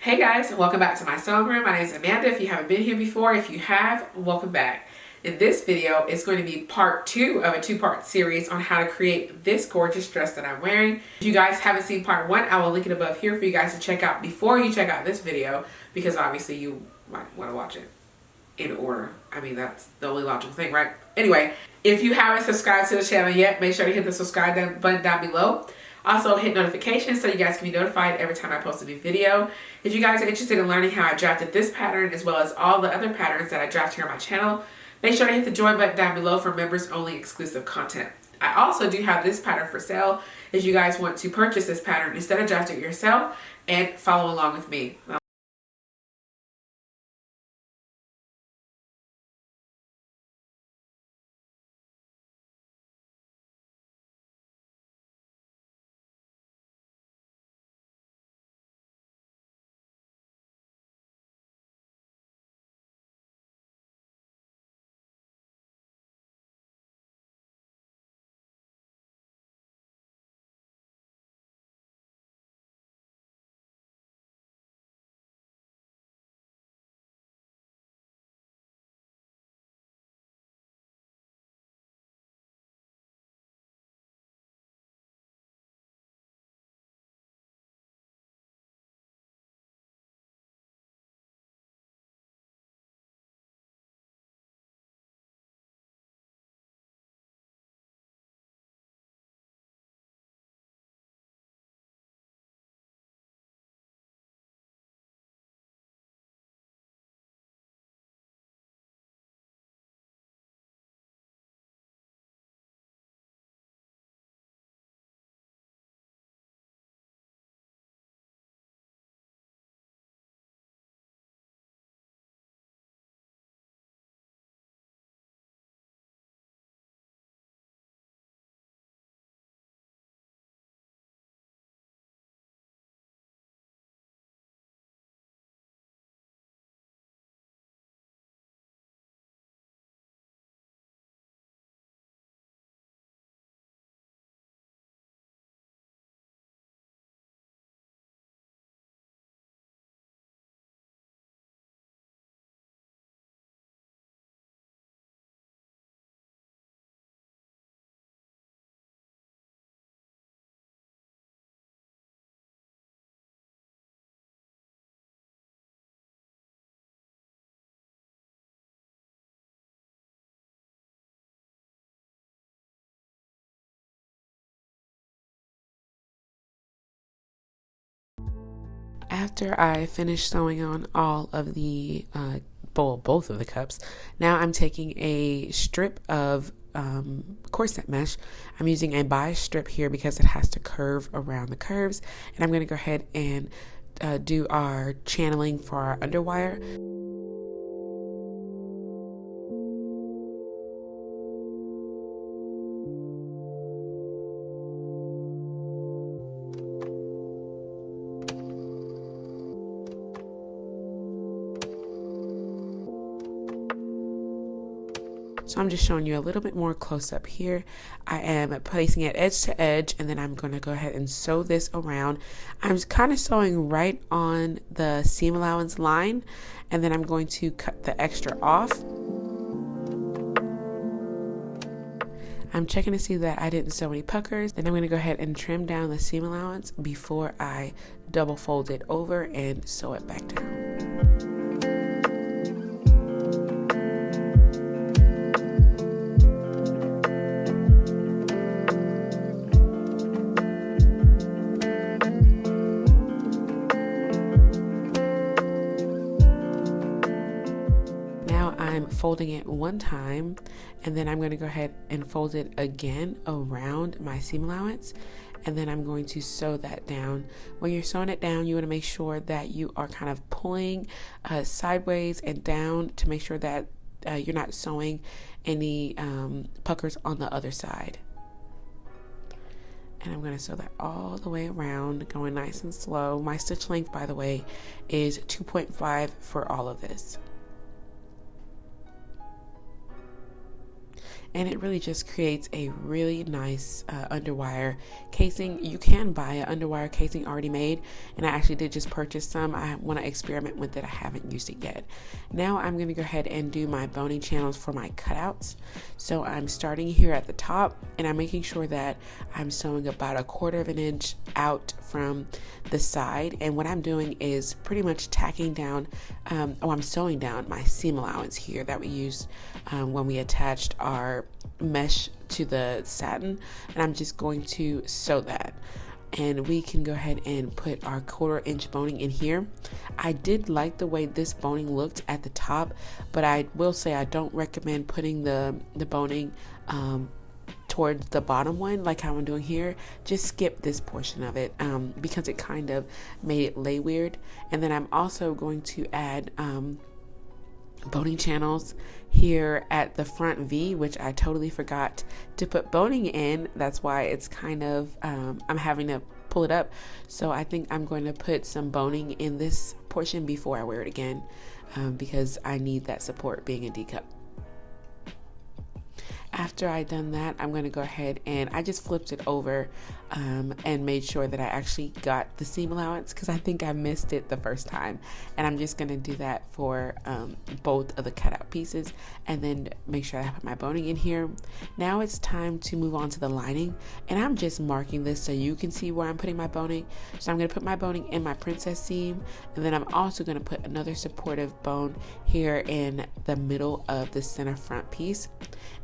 Hey guys, welcome back to my sewing room. My name is Amanda. If you haven't been here before, if you have, welcome back. In this video, it's going to be part 2 of a 2-part series on how to create this gorgeous dress that I'm wearing. If you guys haven't seen part 1, I will link it above here for you guys to check out before you check out this video, because obviously you might want to watch it in order. I mean, that's the only logical thing, right? Anyway, if you haven't subscribed to the channel yet, make sure to hit the subscribe button down below. Also, hit notifications so you guys can be notified every time I post a new video. If you guys are interested in learning how I drafted this pattern as well as all the other patterns that I draft here on my channel, make sure to hit the join button down below for members only exclusive content. I also do have this pattern for sale if you guys want to purchase this pattern instead of drafting it yourself and follow along with me. After I finished sewing on all of the both of the cups, now I'm taking a strip of corset mesh. I'm using a bias strip here because it has to curve around the curves, and I'm going to go ahead and do our channeling for our underwire. So I'm just showing you a little bit more close up here. I am placing it edge to edge, and then I'm going to go ahead and sew this around. I'm kind of sewing right on the seam allowance line, and then I'm going to cut the extra off. I'm checking to see that I didn't sew any puckers. Then I'm going to go ahead and trim down the seam allowance before I double fold it over and sew it back down. Folding it one time, and then I'm going to go ahead and fold it again around my seam allowance, and then I'm going to sew that down. When you're sewing it down, you want to make sure that you are kind of pulling sideways and down to make sure that you're not sewing any puckers on the other side. And I'm going to sew that all the way around, going nice and slow. My stitch length, by the way, is 2.5 for all of this. and it really just creates a really nice underwire casing. You can buy an underwire casing already made, and I actually did just purchase some. I want to experiment with it. I haven't used it yet. Now I'm going to go ahead and do my boning channels for my cutouts. So I'm starting here at the top, and I'm making sure that I'm sewing about 1/4 of an inch out from the side. And what I'm doing is pretty much tacking down, I'm sewing down my seam allowance here that we used when we attached our mesh to the satin, and I'm just going to sew that. And we can go ahead and put our 1/4 inch boning in here. I did like the way this boning looked at the top, but I will say I don't recommend putting the boning towards the bottom one like how I'm doing here. Just skip this portion of it because it kind of made it lay weird. And then I'm also going to add boning channels here at the front V, which I totally forgot to put boning in. That's why it's kind of I'm having to pull it up. So I think I'm going to put some boning in this portion before I wear it again because I need that support being a D cup. After I done that, I'm going to go ahead and I just flipped it over and made sure that I actually got the seam allowance because I think I missed it the first time. And I'm just going to do that for both of the cutout pieces and then make sure I put my boning in here. Now it's time to move on to the lining, and I'm just marking this so you can see where I'm putting my boning. So I'm going to put my boning in my princess seam, and then I'm also going to put another supportive bone here in the middle of the center front piece.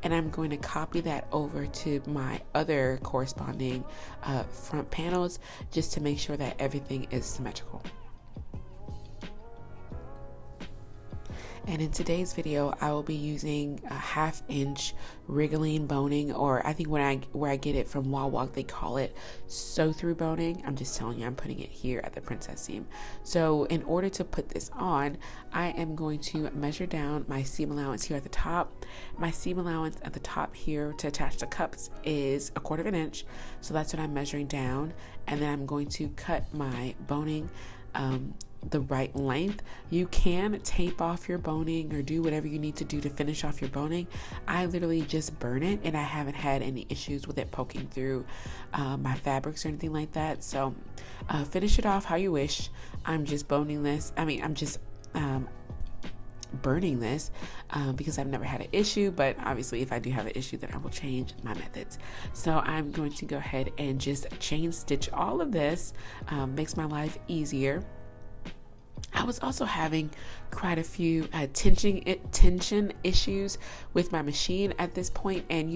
And I'm going to copy that over to my other corresponding front panels just to make sure that everything is symmetrical. And in today's video, I will be using a 1/2 inch wriggling boning, or I think where I get it from Wall Walk, they call it sew through boning. I'm just telling you, I'm putting it here at the princess seam. So in order to put this on, I am going to measure down my seam allowance here at the top. My seam allowance at the top here to attach the cups is 1/4 of an inch. So that's what I'm measuring down. And then I'm going to cut my boning the right length. You can tape off your boning or do whatever you need to do to finish off your boning. I literally just burn it, and I haven't had any issues with it poking through my fabrics or anything like that. So finish it off how you wish. I'm just boning this. I'm just burning this because I've never had an issue, but obviously if I do have an issue, then I will change my methods. So I'm going to go ahead and just chain stitch all of this. Makes my life easier. I was also having quite a few tension issues with my machine at this point, and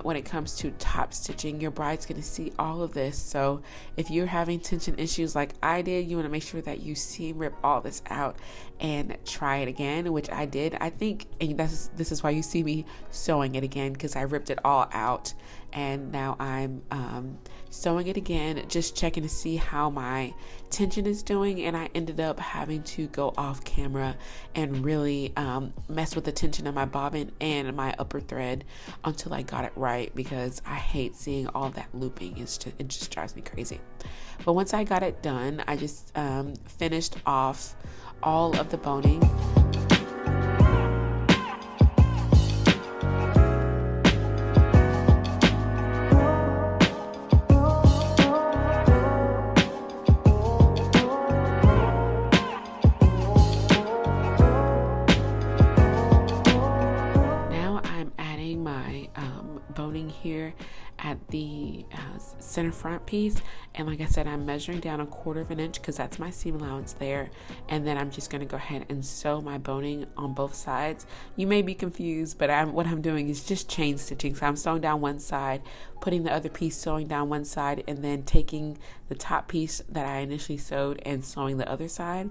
when it comes to top stitching, your bride's going to see all of this. So if you're having tension issues like I did, you want to make sure that you seam rip all this out and try it again, which I did. I think, and this is why you see me sewing it again, because I ripped it all out, and now I'm sewing it again, just checking to see how my tension is doing. And I ended up having to go off camera and really mess with the tension of my bobbin and my upper thread until I got it right, because I hate seeing all that looping. It just drives me crazy. But once I got it done, I just finished off all of the boning. Boning here at the center front piece, and like I said, I'm measuring down 1/4 of an inch because that's my seam allowance there, and then I'm just going to go ahead and sew my boning on both sides. You may be confused, but what I'm doing is just chain stitching. So I'm sewing down one side, putting the other piece, sewing down one side, and then taking the top piece that I initially sewed and sewing the other side.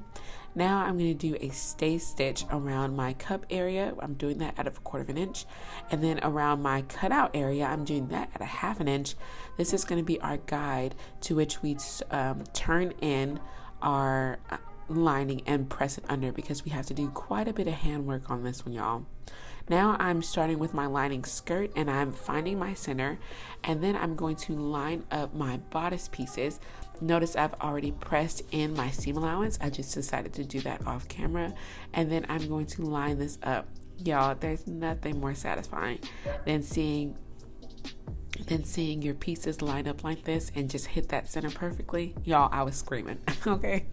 Now I'm going to do a stay stitch around my cup area. I'm doing that at 1/4 of an inch. And then around my cutout area, I'm doing that at 1/2 an inch. This is going to be our guide to which we turn in our lining and press it under, because we have to do quite a bit of handwork on this one, y'all. Now I'm starting with my lining skirt, and I'm finding my center, and then I'm going to line up my bodice pieces. Notice I've already pressed in my seam allowance. I just decided to do that off camera, and then I'm going to line this up Y'all, there's nothing more satisfying than seeing your pieces line up like this and just hit that center perfectly. Y'all, I was screaming. Okay.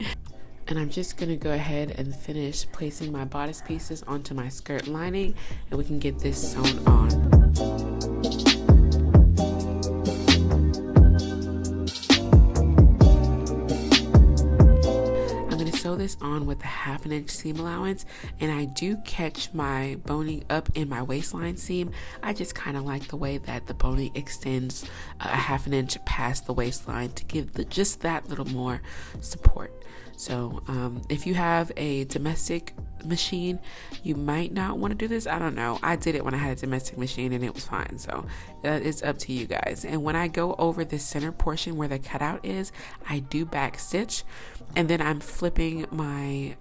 And I'm just gonna go ahead and finish placing my bodice pieces onto my skirt lining, and we can get this sewn on. Sew this on with a 1/2 inch seam allowance, and I do catch my boning up in my waistline seam. I just kind of like the way that the boning extends a 1/2 inch past the waistline to give just that little more support. So if you have a domestic machine, you might not want to do this. I don't know. I did it when I had a domestic machine and it was fine. So it's up to you guys. And when I go over the center portion where the cutout is, I do back stitch, and then I'm flipping my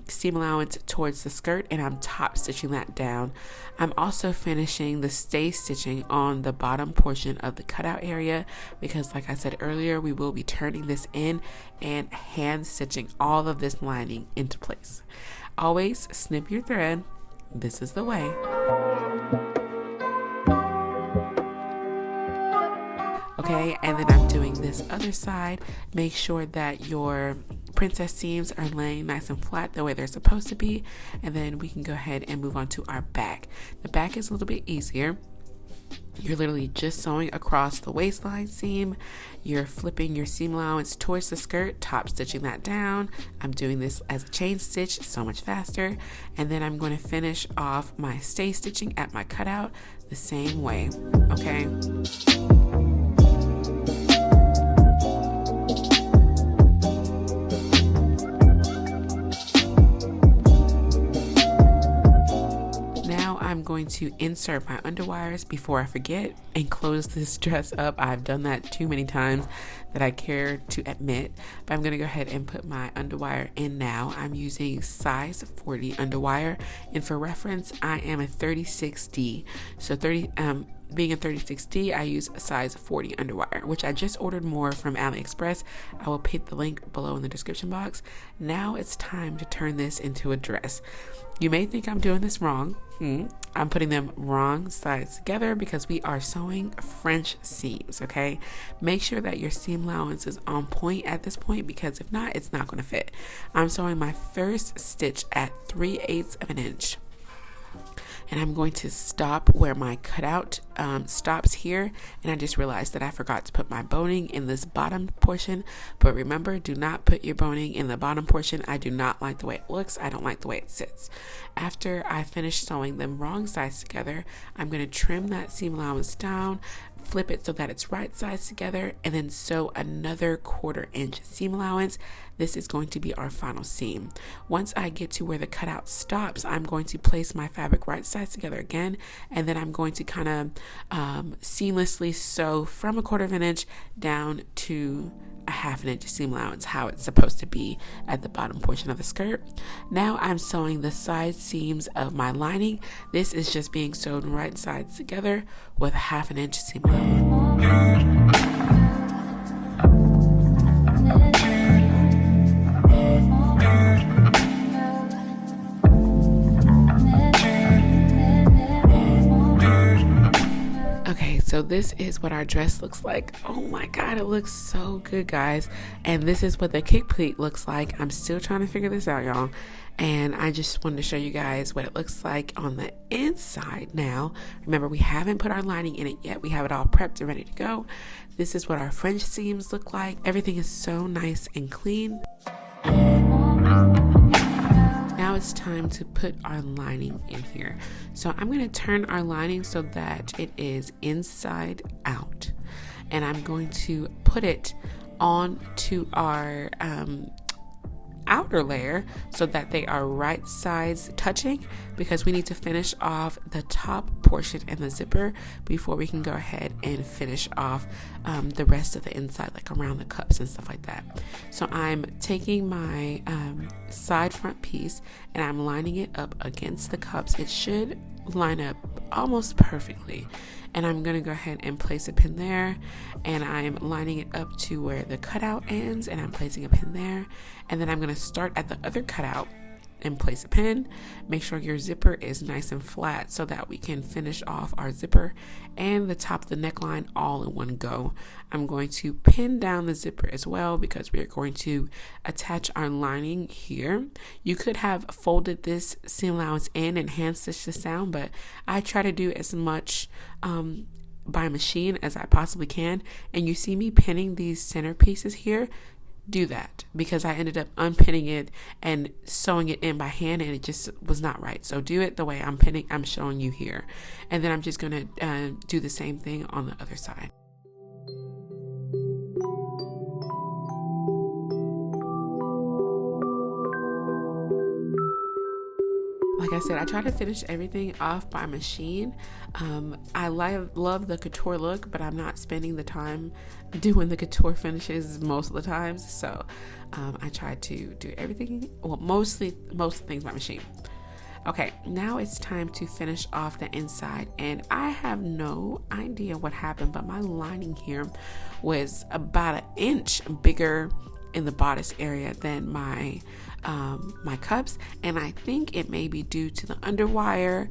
seam allowance towards the skirt and I'm top stitching that down. I'm also finishing the stay stitching on the bottom portion of the cutout area because, like I said earlier, we will be turning this in and hand stitching all of this lining into place. Always snip your thread. This is the way. Okay, and then I'm doing this other side. Make sure that your princess seams are laying nice and flat the way they're supposed to be, and then we can go ahead and move on to our back. The back is a little bit easier. You're literally just sewing across the waistline seam. You're flipping your seam allowance towards the skirt, top stitching that down. I'm doing this as a chain stitch, so much faster. And then I'm going to finish off my stay stitching at my cutout the same way, okay? I'm going to insert my underwires before I forget and close this dress up. I've done that too many times that I care to admit, but I'm going to go ahead and put my underwire in now. I'm using size 40 underwire, and for reference, I am a 36D. So being a 36D, I use a size 40 underwire, which I just ordered more from AliExpress. I will put the link below in the description box. Now it's time to turn this into a dress. You may think I'm doing this wrong. I'm putting them wrong sides together because we are sewing French seams, okay? Make sure that your seam allowance is on point at this point, because if not, it's not going to fit. I'm sewing my first stitch at 3/8 of an inch. And I'm going to stop where my cutout stops here, and I just realized that I forgot to put my boning in this bottom portion. But remember, do not put your boning in the bottom portion. I do not like the way it looks. I don't like the way it sits. After I finish sewing them wrong sides together, I'm going to trim that seam allowance down, flip it so that it's right sides together, and then sew another 1/4 inch seam allowance. This is going to be our final seam. Once I get to where the cutout stops, I'm going to place my fabric right sides together again, and then I'm going to kind of seamlessly sew from a 1/4 inch down to a 1/2 inch seam allowance, how it's supposed to be at the bottom portion of the skirt. Now I'm sewing the side seams of my lining. This is just being sewn right sides together with a 1/2 inch seam allowance. So this is what our dress looks like. Oh my God, it looks so good, guys. And this is what the kick pleat looks like. I'm still trying to figure this out, y'all. And I just wanted to show you guys what it looks like on the inside now. Remember, we haven't put our lining in it yet. We have it all prepped and ready to go. This is what our French seams look like. Everything is so nice and clean. Now it's time to put our lining in here. So I'm going to turn our lining so that it is inside out. And I'm going to put it onto our outer layer so that they are right sides touching, because we need to finish off the top portion and the zipper before we can go ahead and finish off the rest of the inside, like around the cups and stuff like that. So I'm taking my side front piece and I'm lining it up against the cups. It should line up almost perfectly, and I'm gonna go ahead and place a pin there, and I'm lining it up to where the cutout ends, and I'm placing a pin there, and then I'm gonna start at the other cutout and place a pin. Make sure your zipper is nice and flat so that we can finish off our zipper and the top of the neckline all in one go. I'm going to pin down the zipper as well because we are going to attach our lining here. You could have folded this seam allowance in and hand stitched this down, but I try to do as much by machine as I possibly can. And you see me pinning these center pieces here. Do that, because I ended up unpinning it and sewing it in by hand, and it just was not right. So do it the way I'm showing you here, and then I'm just going to do the same thing on the other side. Like I said, I try to finish everything off by machine. I love the couture look, but I'm not spending the time doing the couture finishes most of the times. So I try to do everything, well, most things by machine. Okay, now it's time to finish off the inside, and I have no idea what happened, but my lining here was about 1 inch bigger in the bodice area than my cups, and I think it may be due to the underwire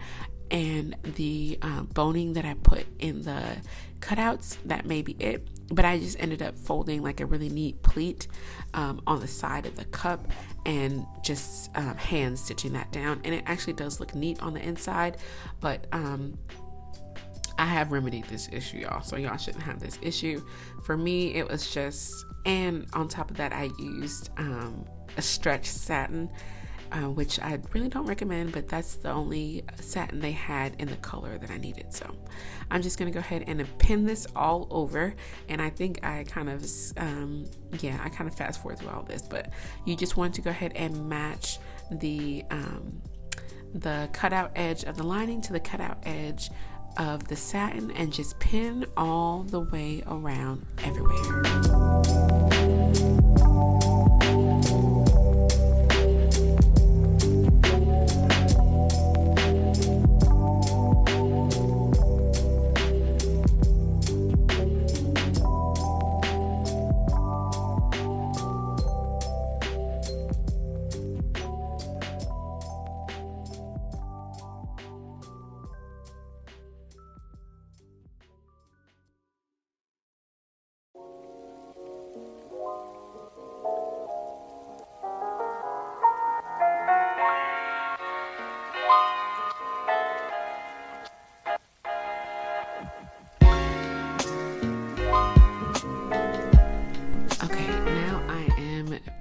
and the boning that I put in the cutouts. That may be it, but I just ended up folding like a really neat pleat on the side of the cup and just hand stitching that down, and it actually does look neat on the inside. But I have remedied this issue, y'all, so y'all shouldn't have this issue. For me, it was just, and on top of that, I used a stretch satin, which I really don't recommend, but that's the only satin they had in the color that I needed. So I'm just going to go ahead and pin this all over. And I think I kind of, I kind of fast forward through all this, but you just want to go ahead and match the cutout edge of the lining to the cutout edge of the satin, and just pin all the way around everywhere.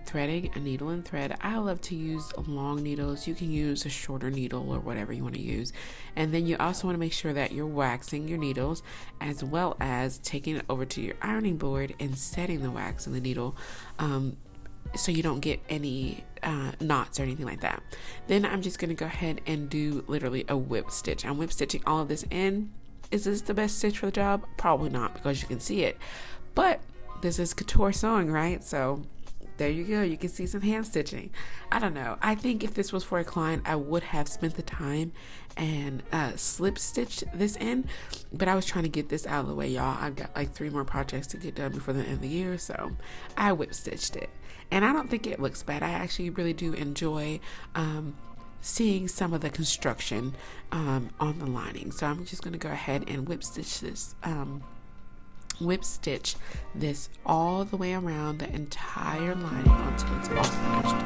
Threading a needle and thread. I love to use long needles. You can use a shorter needle or whatever you want to use. And then you also want to make sure that you're waxing your needles, as well as taking it over to your ironing board and setting the wax in the needle, so you don't get any knots or anything like that. Then I'm just going to go ahead and do literally a whip stitch. I'm whip stitching all of this in. Is this the best stitch for the job? Probably not, because you can see it. But this is couture sewing, right? So there you go. You can see some hand stitching. I don't know. I think if this was for a client, I would have spent the time and slip stitched this in. But I was trying to get this out of the way, y'all. I've got like 3 more projects to get done before the end of the year. So I whip stitched it. And I don't think it looks bad. I actually really do enjoy seeing some of the construction on the lining. So I'm just going to go ahead and whip stitch this all the way around the entire lining until it's all finished.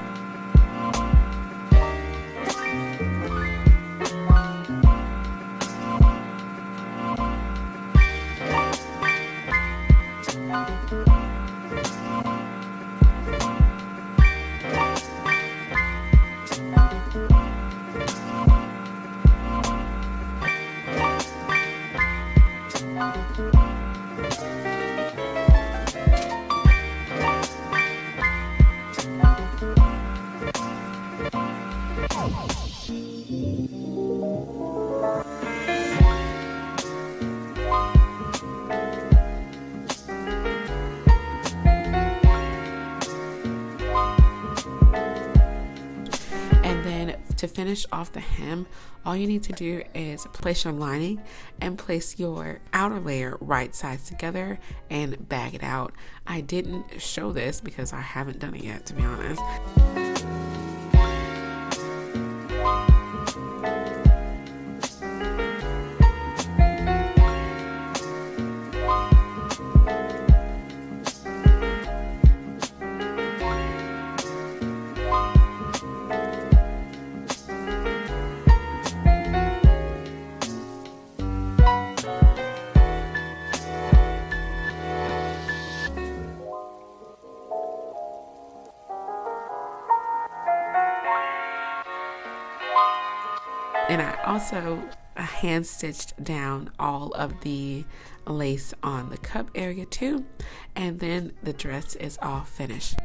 To finish off the hem, all you need to do is place your lining and place your outer layer right sides together and bag it out. I didn't show this because I haven't done it yet, to be honest. And I also hand stitched down all of the lace on the cup area too, and then the dress is all finished.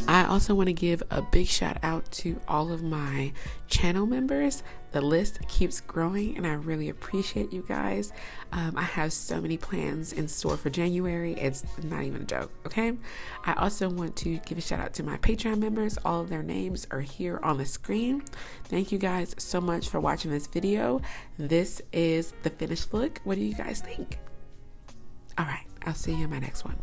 I also want to give a big shout out to all of my channel members. The list keeps growing and I really appreciate you guys. I have so many plans in store for January. It's not even a joke, okay? I also want to give a shout out to my Patreon members. All of their names are here on the screen. Thank you guys so much for watching this video. This is the finished look. What do you guys think? All right, I'll see you in my next one.